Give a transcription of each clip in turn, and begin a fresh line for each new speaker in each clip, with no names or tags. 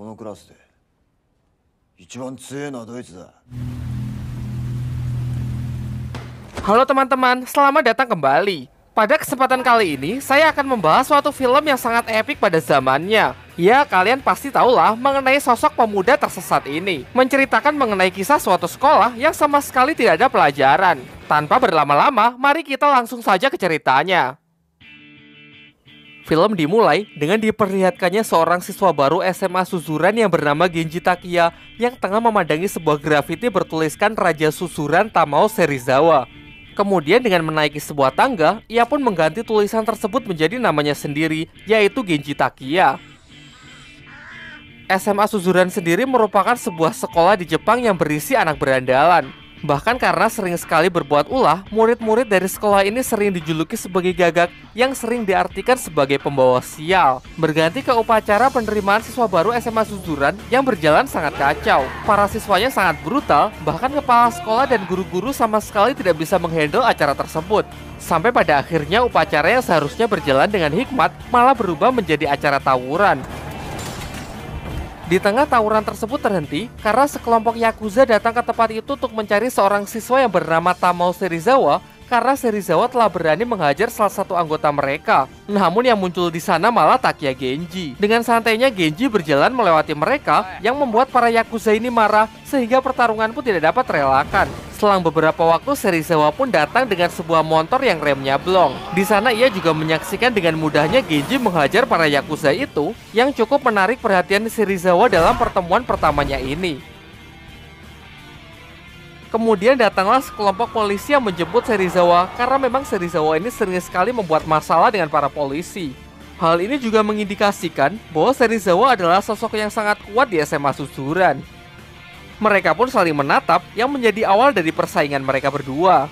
このクラスで一番強いのはどいつだ。
Halo teman-teman, selamat datang kembali. Pada kesempatan kali ini, saya akan membahas suatu film yang sangat epik pada zamannya. Ya, kalian pasti tahulah mengenai sosok pemuda tersesat ini. Menceritakan mengenai kisah suatu sekolah yang sama sekali tidak ada pelajaran. Tanpa berlama-lama, mari kita langsung saja ke ceritanya. Film dimulai dengan diperlihatkannya seorang siswa baru SMA Suzuran yang bernama Genji Takiya yang tengah memandangi sebuah grafiti bertuliskan Raja Suzuran Tamao Serizawa. Kemudian dengan menaiki sebuah tangga, ia pun mengganti tulisan tersebut menjadi namanya sendiri, yaitu Genji Takiya. SMA Suzuran sendiri merupakan sebuah sekolah di Jepang yang berisi anak berandalan. Bahkan karena sering sekali berbuat ulah, murid-murid dari sekolah ini sering dijuluki sebagai gagak yang sering diartikan sebagai pembawa sial. Berganti ke upacara penerimaan siswa baru SMA Suzuran yang berjalan sangat kacau. Para siswanya sangat brutal, bahkan kepala sekolah dan guru-guru sama sekali tidak bisa menghandle acara tersebut. Sampai pada akhirnya upacara yang seharusnya berjalan dengan hikmat malah berubah menjadi acara tawuran. Di tengah tawuran tersebut terhenti karena sekelompok Yakuza datang ke tempat itu untuk mencari seorang siswa yang bernama Tamao Serizawa karena Serizawa telah berani menghajar salah satu anggota mereka. Namun yang muncul di sana malah Takiya Genji. Dengan santainya Genji berjalan melewati mereka yang membuat para Yakuza ini marah sehingga pertarungan pun tidak dapat terelakkan. Selang beberapa waktu Serizawa pun datang dengan sebuah motor yang remnya blong. Di sana ia juga menyaksikan dengan mudahnya Genji menghajar para Yakuza itu yang cukup menarik perhatian Serizawa dalam pertemuan pertamanya ini. Kemudian datanglah sekelompok polisi yang menjemput Serizawa karena memang Serizawa ini sering sekali membuat masalah dengan para polisi. Hal ini juga mengindikasikan bahwa Serizawa adalah sosok yang sangat kuat di SMA Suzuran. Mereka pun saling menatap yang menjadi awal dari persaingan mereka berdua.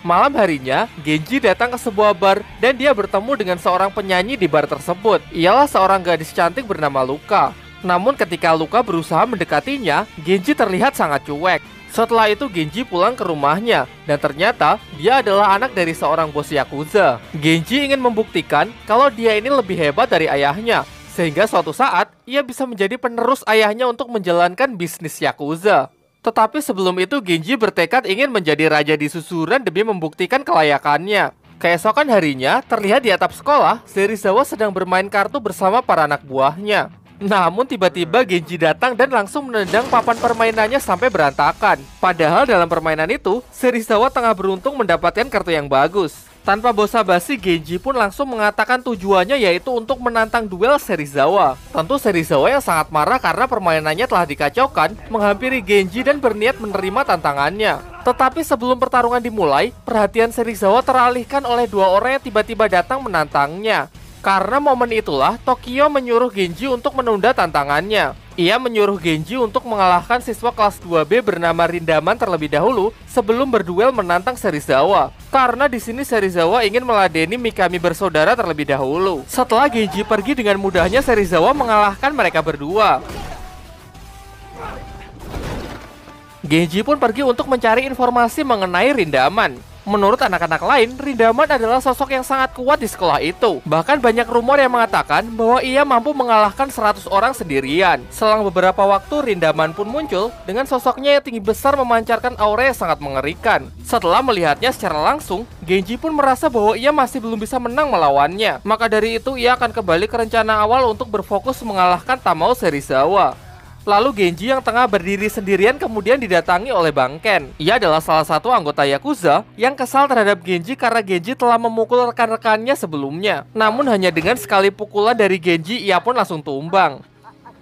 Malam harinya, Genji datang ke sebuah bar dan dia bertemu dengan seorang penyanyi di bar tersebut. Ialah seorang gadis cantik bernama Luka. Namun ketika Luka berusaha mendekatinya, Genji terlihat sangat cuek. Setelah itu Genji pulang ke rumahnya dan ternyata dia adalah anak dari seorang bos Yakuza. Genji ingin membuktikan kalau dia ini lebih hebat dari ayahnya, sehingga suatu saat ia bisa menjadi penerus ayahnya untuk menjalankan bisnis Yakuza. Tetapi sebelum itu Genji bertekad ingin menjadi raja di Suzuran demi membuktikan kelayakannya. Keesokan harinya terlihat di atap sekolah, Serizawa sedang bermain kartu bersama para anak buahnya. Namun tiba-tiba Genji datang dan langsung menendang papan permainannya sampai berantakan. Padahal dalam permainan itu, Serizawa tengah beruntung mendapatkan kartu yang bagus. Tanpa basa-basi, Genji pun langsung mengatakan tujuannya yaitu untuk menantang duel Serizawa. Tentu Serizawa yang sangat marah karena permainannya telah dikacaukan, menghampiri Genji dan berniat menerima tantangannya. Tetapi sebelum pertarungan dimulai, perhatian Serizawa teralihkan oleh dua orang yang tiba-tiba datang menantangnya. Karena momen itulah, Tokyo menyuruh Genji untuk menunda tantangannya. Ia menyuruh Genji untuk mengalahkan siswa kelas 2B bernama Rindaman terlebih dahulu sebelum berduel menantang Serizawa. Karena di sini Serizawa ingin meladeni Mikami bersaudara terlebih dahulu. Setelah Genji pergi dengan mudahnya, Serizawa mengalahkan mereka berdua. Genji pun pergi untuk mencari informasi mengenai Rindaman. Menurut anak-anak lain, Rindaman adalah sosok yang sangat kuat di sekolah itu. Bahkan banyak rumor yang mengatakan bahwa ia mampu mengalahkan 100 orang sendirian. Selang beberapa waktu, Rindaman pun muncul dengan sosoknya yang tinggi besar memancarkan aura yang sangat mengerikan. Setelah melihatnya secara langsung, Genji pun merasa bahwa ia masih belum bisa menang melawannya. Maka dari itu, ia akan kembali ke rencana awal untuk berfokus mengalahkan Tamao Serizawa. Lalu Genji yang tengah berdiri sendirian kemudian didatangi oleh Bang Ken. Ia adalah salah satu anggota Yakuza yang kesal terhadap Genji karena Genji telah memukul rekan-rekannya sebelumnya. Namun hanya dengan sekali pukulan dari Genji ia pun langsung tumbang.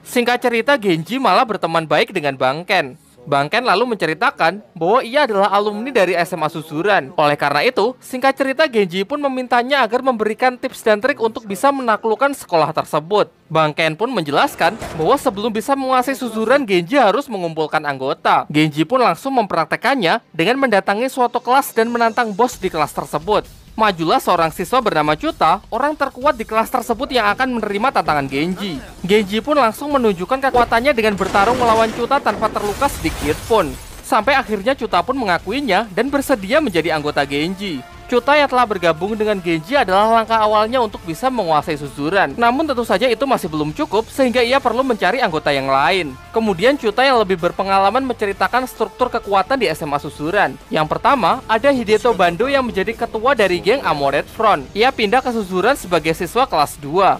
Singkat cerita, Genji malah berteman baik dengan Bang Ken. Bang Ken lalu menceritakan bahwa ia adalah alumni dari SMA Suzuran. Oleh karena itu, singkat cerita Genji pun memintanya agar memberikan tips dan trik untuk bisa menaklukkan sekolah tersebut. Bang Ken pun menjelaskan bahwa sebelum bisa menguasai Suzuran, Genji harus mengumpulkan anggota. Genji pun langsung mempraktekannya dengan mendatangi suatu kelas dan menantang bos di kelas tersebut. Majulah seorang siswa bernama Chuta, orang terkuat di kelas tersebut yang akan menerima tantangan Genji. Genji pun langsung menunjukkan kekuatannya dengan bertarung melawan Chuta tanpa terluka sedikit pun. Sampai akhirnya Chuta pun mengakuinya dan bersedia menjadi anggota Genji. Chuta yang telah bergabung dengan Genji adalah langkah awalnya untuk bisa menguasai Suzuran. Namun tentu saja itu masih belum cukup sehingga ia perlu mencari anggota yang lain. Kemudian Chuta yang lebih berpengalaman menceritakan struktur kekuatan di SMA Suzuran. Yang pertama, ada Hideto Bando yang menjadi ketua dari geng Amored Front. Ia pindah ke Suzuran sebagai siswa kelas 2.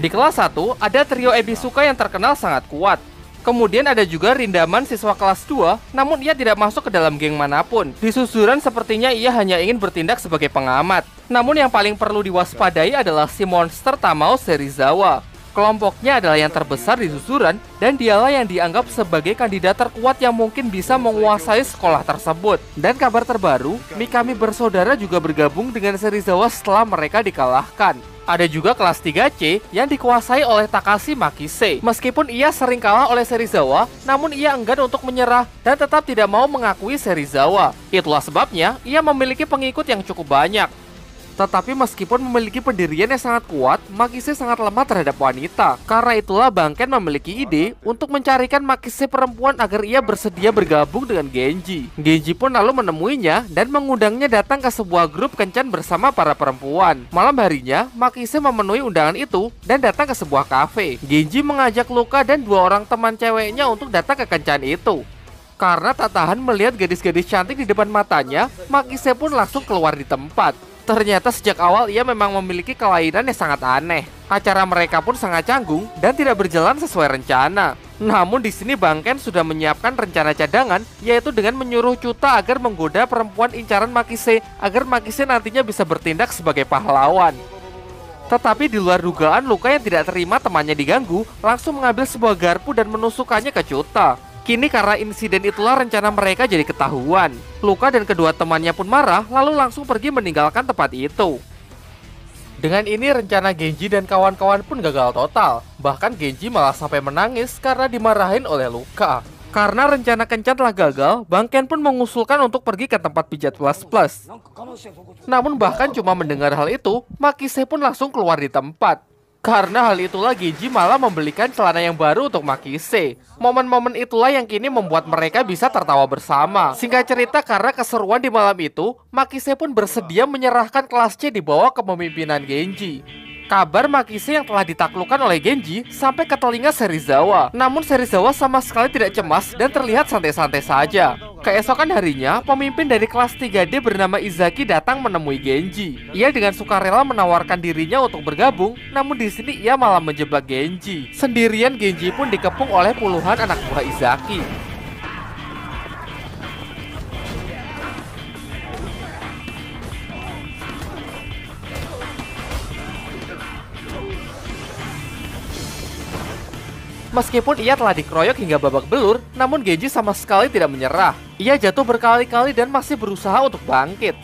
Di kelas 1, ada trio Ebisuka yang terkenal sangat kuat. Kemudian ada juga Rindaman siswa kelas 2, namun ia tidak masuk ke dalam geng manapun. Di Suzuran sepertinya ia hanya ingin bertindak sebagai pengamat. Namun yang paling perlu diwaspadai adalah si monster Tamao Serizawa. Kelompoknya adalah yang terbesar di Suzuran, dan dialah yang dianggap sebagai kandidat terkuat yang mungkin bisa menguasai sekolah tersebut. Dan kabar terbaru, Mikami bersaudara juga bergabung dengan Serizawa setelah mereka dikalahkan. Ada juga kelas 3C yang dikuasai oleh Takashi Makise. Meskipun ia sering kalah oleh Serizawa, namun ia enggan untuk menyerah dan tetap tidak mau mengakui Serizawa. Itulah sebabnya ia memiliki pengikut yang cukup banyak. Tetapi meskipun memiliki pendirian yang sangat kuat, Makise sangat lemah terhadap wanita. Karena itulah Bangken memiliki ide untuk mencarikan Makise perempuan agar ia bersedia bergabung dengan Genji. Genji pun lalu menemuinya dan mengundangnya datang ke sebuah grup kencan bersama para perempuan. Malam harinya, Makise memenuhi undangan itu dan datang ke sebuah kafe. Genji mengajak Luka dan 2 orang teman ceweknya untuk datang ke kencan itu. Karena tak tahan melihat gadis-gadis cantik di depan matanya, Makise pun langsung keluar di tempat. Ternyata sejak awal ia memang memiliki kelainan yang sangat aneh. Acara mereka pun sangat canggung dan tidak berjalan sesuai rencana. Namun di sini Bangken sudah menyiapkan rencana cadangan, yaitu dengan menyuruh Chuta agar menggoda perempuan incaran Makise agar Makise nantinya bisa bertindak sebagai pahlawan. Tetapi di luar dugaan, Luka yang tidak terima temannya diganggu langsung mengambil sebuah garpu dan menusukkannya ke Chuta. Kini karena insiden itulah rencana mereka jadi ketahuan. Luka dan kedua temannya pun marah lalu langsung pergi meninggalkan tempat itu. Dengan ini rencana Genji dan kawan-kawan pun gagal total. Bahkan Genji malah sampai menangis karena dimarahin oleh Luka. Karena rencana kencan telah gagal, Bangken pun mengusulkan untuk pergi ke tempat pijat plus. Namun bahkan cuma mendengar hal itu, Makise pun langsung keluar di tempat. Karena hal itulah Genji malah membelikan celana yang baru untuk Makise. Momen-momen itulah yang kini membuat mereka bisa tertawa bersama. Singkat cerita, karena keseruan di malam itu, Makise pun bersedia menyerahkan kelas C di bawah kepemimpinan Genji. Kabar Makise yang telah ditaklukkan oleh Genji sampai ke telinga Serizawa. Namun Serizawa sama sekali tidak cemas dan terlihat santai-santai saja. Keesokan harinya, pemimpin dari kelas 3D bernama Izaki datang menemui Genji. Ia dengan sukarela menawarkan dirinya untuk bergabung, namun di sini ia malah menjebak Genji. Sendirian Genji pun dikepung oleh puluhan anak buah Izaki. Meskipun ia telah dikeroyok hingga babak belur, namun Genji sama sekali tidak menyerah. Ia jatuh berkali-kali dan masih berusaha untuk bangkit.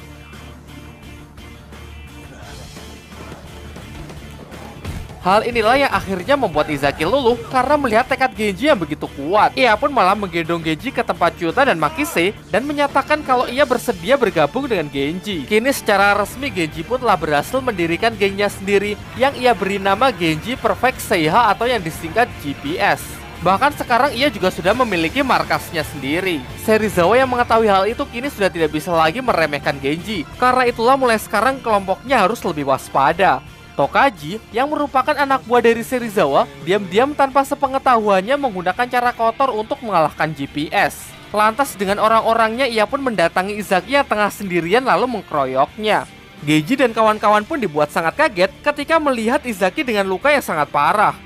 Hal inilah yang akhirnya membuat Izaki luluh karena melihat tekad Genji yang begitu kuat. Ia pun malah menggendong Genji ke tempat Chuta dan Makise dan menyatakan kalau ia bersedia bergabung dengan Genji. Kini secara resmi Genji pun telah berhasil mendirikan gengnya sendiri yang ia beri nama Genji Perfect Seiha atau yang disingkat GPS. Bahkan sekarang ia juga sudah memiliki markasnya sendiri. Serizawa yang mengetahui hal itu kini sudah tidak bisa lagi meremehkan Genji. Karena itulah mulai sekarang kelompoknya harus lebih waspada. Tokaji, yang merupakan anak buah dari Serizawa, diam-diam tanpa sepengetahuannya menggunakan cara kotor untuk mengalahkan GPS. Lantas dengan orang-orangnya ia pun mendatangi Izaki yang tengah sendirian lalu mengkeroyoknya. Genji dan kawan-kawan pun dibuat sangat kaget ketika melihat Izaki dengan luka yang sangat parah.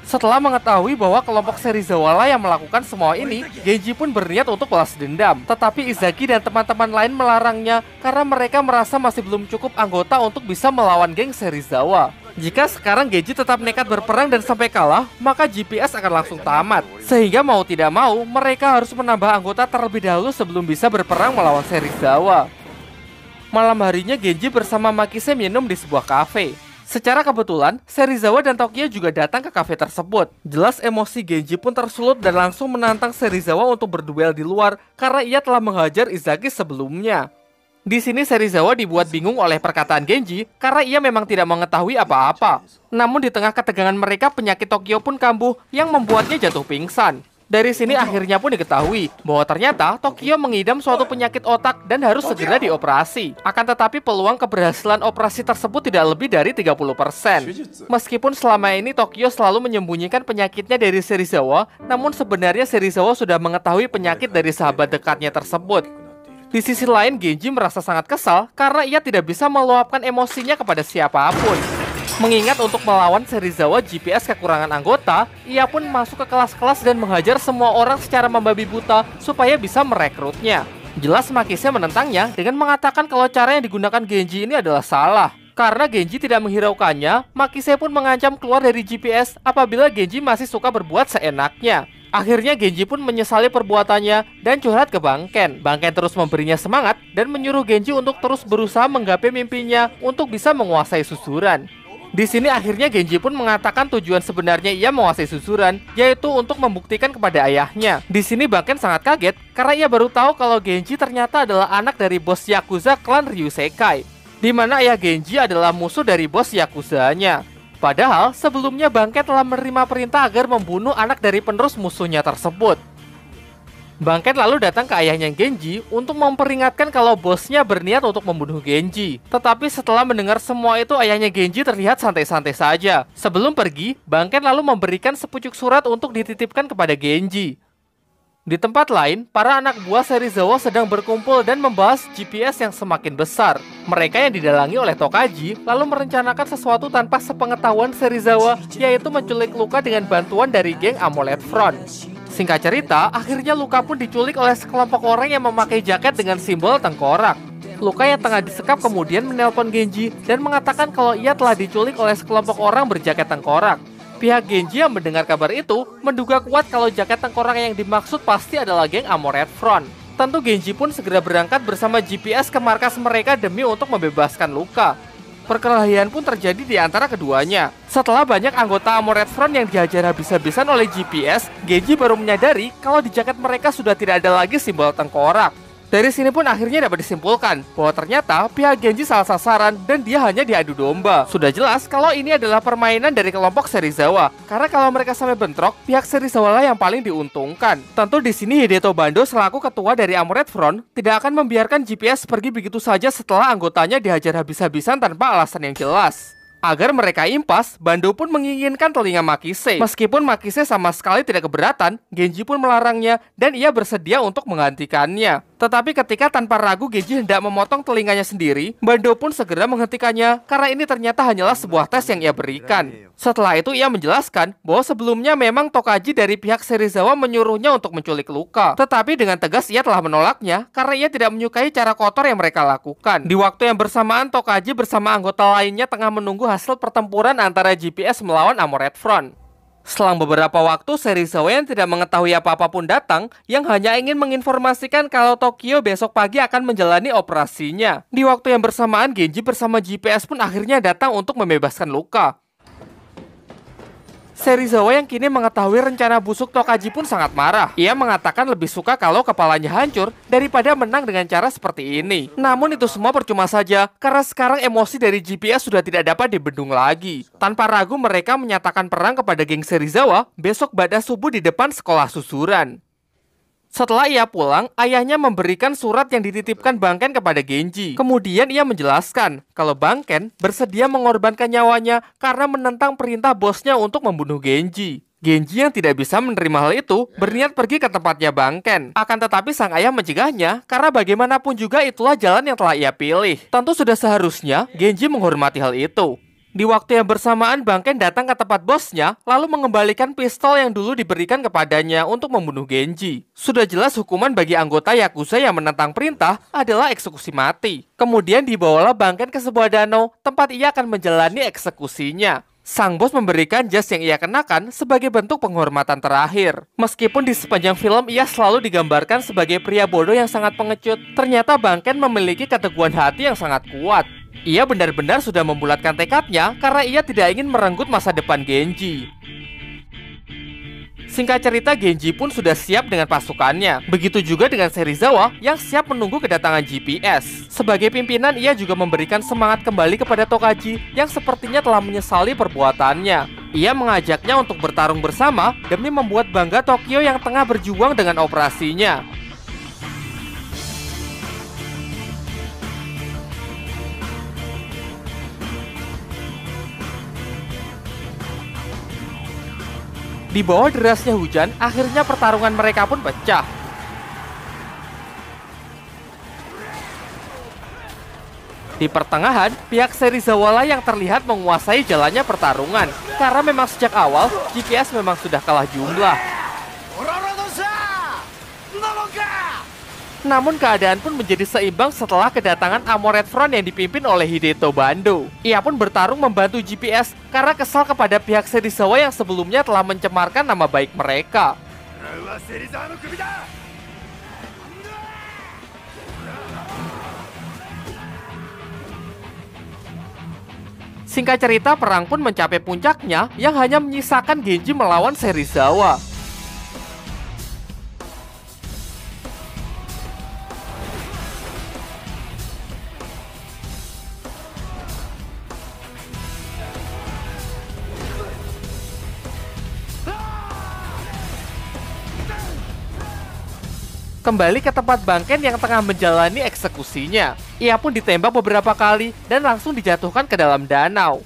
Setelah mengetahui bahwa kelompok Serizawa lah yang melakukan semua ini, Genji pun berniat untuk balas dendam. Tetapi Izaki dan teman-teman lain melarangnya karena mereka merasa masih belum cukup anggota untuk bisa melawan geng Serizawa. Jika sekarang Genji tetap nekat berperang dan sampai kalah, maka GPS akan langsung tamat. Sehingga mau tidak mau, mereka harus menambah anggota terlebih dahulu sebelum bisa berperang melawan Serizawa. Malam harinya Genji bersama Makise minum di sebuah kafe. Secara kebetulan, Serizawa dan Tokyo juga datang ke kafe tersebut. Jelas emosi Genji pun tersulut dan langsung menantang Serizawa untuk berduel di luar karena ia telah menghajar Izaki sebelumnya. Di sini Serizawa dibuat bingung oleh perkataan Genji karena ia memang tidak mengetahui apa-apa. Namun di tengah ketegangan mereka, penyakit Tokyo pun kambuh yang membuatnya jatuh pingsan. Dari sini akhirnya pun diketahui bahwa ternyata Tokyo mengidam suatu penyakit otak dan harus segera dioperasi. Akan tetapi peluang keberhasilan operasi tersebut tidak lebih dari 30%. Meskipun selama ini Tokyo selalu menyembunyikan penyakitnya dari Serizawa, namun sebenarnya Serizawa sudah mengetahui penyakit dari sahabat dekatnya tersebut. Di sisi lain, Genji merasa sangat kesal karena ia tidak bisa meluapkan emosinya kepada siapapun. Mengingat untuk melawan Serizawa GPS kekurangan anggota, ia pun masuk ke kelas-kelas dan menghajar semua orang secara membabi buta supaya bisa merekrutnya. Jelas Makise menentangnya dengan mengatakan kalau cara yang digunakan Genji ini adalah salah. Karena Genji tidak menghiraukannya, Makise pun mengancam keluar dari GPS apabila Genji masih suka berbuat seenaknya. Akhirnya Genji pun menyesali perbuatannya dan curhat ke Banken. Banken terus memberinya semangat dan menyuruh Genji untuk terus berusaha menggapai mimpinya untuk bisa menguasai susuran. Di sini akhirnya Genji pun mengatakan tujuan sebenarnya ia menguasai susuran, yaitu untuk membuktikan kepada ayahnya. Di sini Banken sangat kaget karena ia baru tahu kalau Genji ternyata adalah anak dari bos Yakuza klan Ryusekai, di mana ayah Genji adalah musuh dari bos Yakuzanya. Padahal sebelumnya Banken telah menerima perintah agar membunuh anak dari penerus musuhnya tersebut. Banken lalu datang ke ayahnya Genji untuk memperingatkan kalau bosnya berniat untuk membunuh Genji. Tetapi setelah mendengar semua itu, ayahnya Genji terlihat santai-santai saja. Sebelum pergi, Banken lalu memberikan sepucuk surat untuk dititipkan kepada Genji. Di tempat lain, para anak buah Serizawa sedang berkumpul dan membahas GPS yang semakin besar. Mereka yang didalangi oleh Tokaji lalu merencanakan sesuatu tanpa sepengetahuan Serizawa, yaitu menculik Luka dengan bantuan dari geng Amulet Front. Singkat cerita, akhirnya Luka pun diculik oleh sekelompok orang yang memakai jaket dengan simbol tengkorak. Luka yang tengah disekap kemudian menelpon Genji dan mengatakan kalau ia telah diculik oleh sekelompok orang berjaket tengkorak. Pihak Genji yang mendengar kabar itu menduga kuat kalau jaket tengkorak yang dimaksud pasti adalah geng Amulet Front. Tentu Genji pun segera berangkat bersama GPS ke markas mereka demi untuk membebaskan Luka. Perkelahian pun terjadi di antara keduanya. Setelah banyak anggota Amulet Front yang dihajar habis-habisan oleh GPS, Genji baru menyadari kalau di jaket mereka sudah tidak ada lagi simbol tengkorak. Dari sini pun akhirnya dapat disimpulkan bahwa ternyata pihak Genji salah sasaran dan dia hanya diadu domba. Sudah jelas kalau ini adalah permainan dari kelompok Serizawa, karena kalau mereka sampai bentrok, pihak Serizawa lah yang paling diuntungkan. Tentu di sini Hideto Bando selaku ketua dari Amulet Front tidak akan membiarkan GPS pergi begitu saja setelah anggotanya dihajar habis-habisan tanpa alasan yang jelas. Agar mereka impas, Bando pun menginginkan telinga Makise. Meskipun Makise sama sekali tidak keberatan, Genji pun melarangnya dan ia bersedia untuk menggantikannya. Tetapi ketika tanpa ragu Genji hendak memotong telinganya sendiri, Bando pun segera menghentikannya karena ini ternyata hanyalah sebuah tes yang ia berikan. Setelah itu ia menjelaskan bahwa sebelumnya memang Tokaji dari pihak Serizawa menyuruhnya untuk menculik Luka. Tetapi dengan tegas ia telah menolaknya karena ia tidak menyukai cara kotor yang mereka lakukan. Di waktu yang bersamaan, Tokaji bersama anggota lainnya tengah menunggu hasil pertempuran antara GPS melawan Amulet Front. Selang beberapa waktu, Serizawa yang tidak mengetahui apa-apa pun datang, yang hanya ingin menginformasikan kalau Tokyo besok pagi akan menjalani operasinya. Di waktu yang bersamaan, Genji bersama GPS pun akhirnya datang untuk membebaskan Luka. Serizawa yang kini mengetahui rencana busuk Tokaji pun sangat marah. Ia mengatakan lebih suka kalau kepalanya hancur daripada menang dengan cara seperti ini. Namun itu semua percuma saja, karena sekarang emosi dari GPS sudah tidak dapat dibendung lagi. Tanpa ragu mereka menyatakan perang kepada geng Serizawa besok pada subuh di depan sekolah susuran. Setelah ia pulang, ayahnya memberikan surat yang dititipkan Banken kepada Genji. Kemudian ia menjelaskan kalau Banken bersedia mengorbankan nyawanya karena menentang perintah bosnya untuk membunuh Genji. Genji yang tidak bisa menerima hal itu berniat pergi ke tempatnya Banken. Akan tetapi sang ayah mencegahnya karena bagaimanapun juga itulah jalan yang telah ia pilih. Tentu sudah seharusnya Genji menghormati hal itu. Di waktu yang bersamaan, Banken datang ke tempat bosnya, lalu mengembalikan pistol yang dulu diberikan kepadanya untuk membunuh Genji. Sudah jelas hukuman bagi anggota Yakuza yang menentang perintah adalah eksekusi mati. Kemudian dibawalah Banken ke sebuah danau, tempat ia akan menjalani eksekusinya. Sang bos memberikan jas yang ia kenakan sebagai bentuk penghormatan terakhir. Meskipun di sepanjang film ia selalu digambarkan sebagai pria bodoh yang sangat pengecut, ternyata Banken memiliki keteguhan hati yang sangat kuat. Ia benar-benar sudah membulatkan tekadnya karena ia tidak ingin merenggut masa depan Genji. Singkat cerita, Genji pun sudah siap dengan pasukannya. Begitu juga dengan Serizawa yang siap menunggu kedatangan GPS. Sebagai pimpinan, ia juga memberikan semangat kembali kepada Tokaji yang sepertinya telah menyesali perbuatannya. Ia mengajaknya untuk bertarung bersama demi membuat bangga Tokyo yang tengah berjuang dengan operasinya. Di bawah derasnya hujan, akhirnya pertarungan mereka pun pecah. Di pertengahan, pihak Serizawa lah yang terlihat menguasai jalannya pertarungan. Karena memang sejak awal, GPS memang sudah kalah jumlah. Namun keadaan pun menjadi seimbang setelah kedatangan Armored Front yang dipimpin oleh Hideto Bando. Ia pun bertarung membantu GPS karena kesal kepada pihak Serizawa yang sebelumnya telah mencemarkan nama baik mereka. Singkat cerita, perang pun mencapai puncaknya yang hanya menyisakan Genji melawan Serizawa. Kembali ke tempat Bangken yang tengah menjalani eksekusinya. Ia pun ditembak beberapa kali dan langsung dijatuhkan ke dalam danau.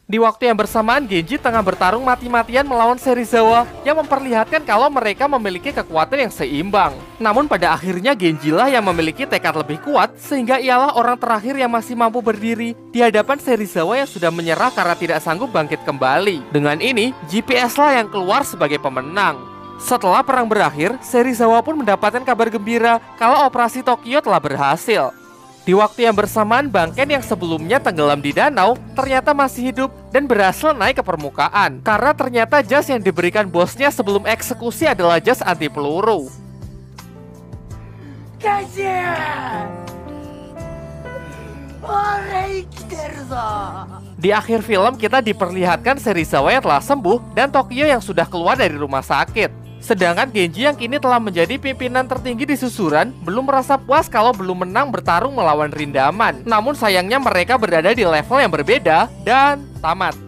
Di waktu yang bersamaan, Genji tengah bertarung mati-matian melawan Serizawa yang memperlihatkan kalau mereka memiliki kekuatan yang seimbang. Namun pada akhirnya Genji lah yang memiliki tekad lebih kuat sehingga ialah orang terakhir yang masih mampu berdiri di hadapan Serizawa yang sudah menyerah karena tidak sanggup bangkit kembali. Dengan ini, GPS lah yang keluar sebagai pemenang. Setelah perang berakhir, Serizawa pun mendapatkan kabar gembira kalau operasi Tokyo telah berhasil. Di waktu yang bersamaan, Bangken yang sebelumnya tenggelam di danau ternyata masih hidup dan berhasil naik ke permukaan. Karena ternyata jas yang diberikan bosnya sebelum eksekusi adalah jas anti peluru. Di akhir film kita diperlihatkan Serizawa yang telah sembuh dan Tokyo yang sudah keluar dari rumah sakit. Sedangkan Genji yang kini telah menjadi pimpinan tertinggi di susuran belum merasa puas kalau belum menang bertarung melawan Rindaman. Namun sayangnya mereka berada di level yang berbeda dan tamat.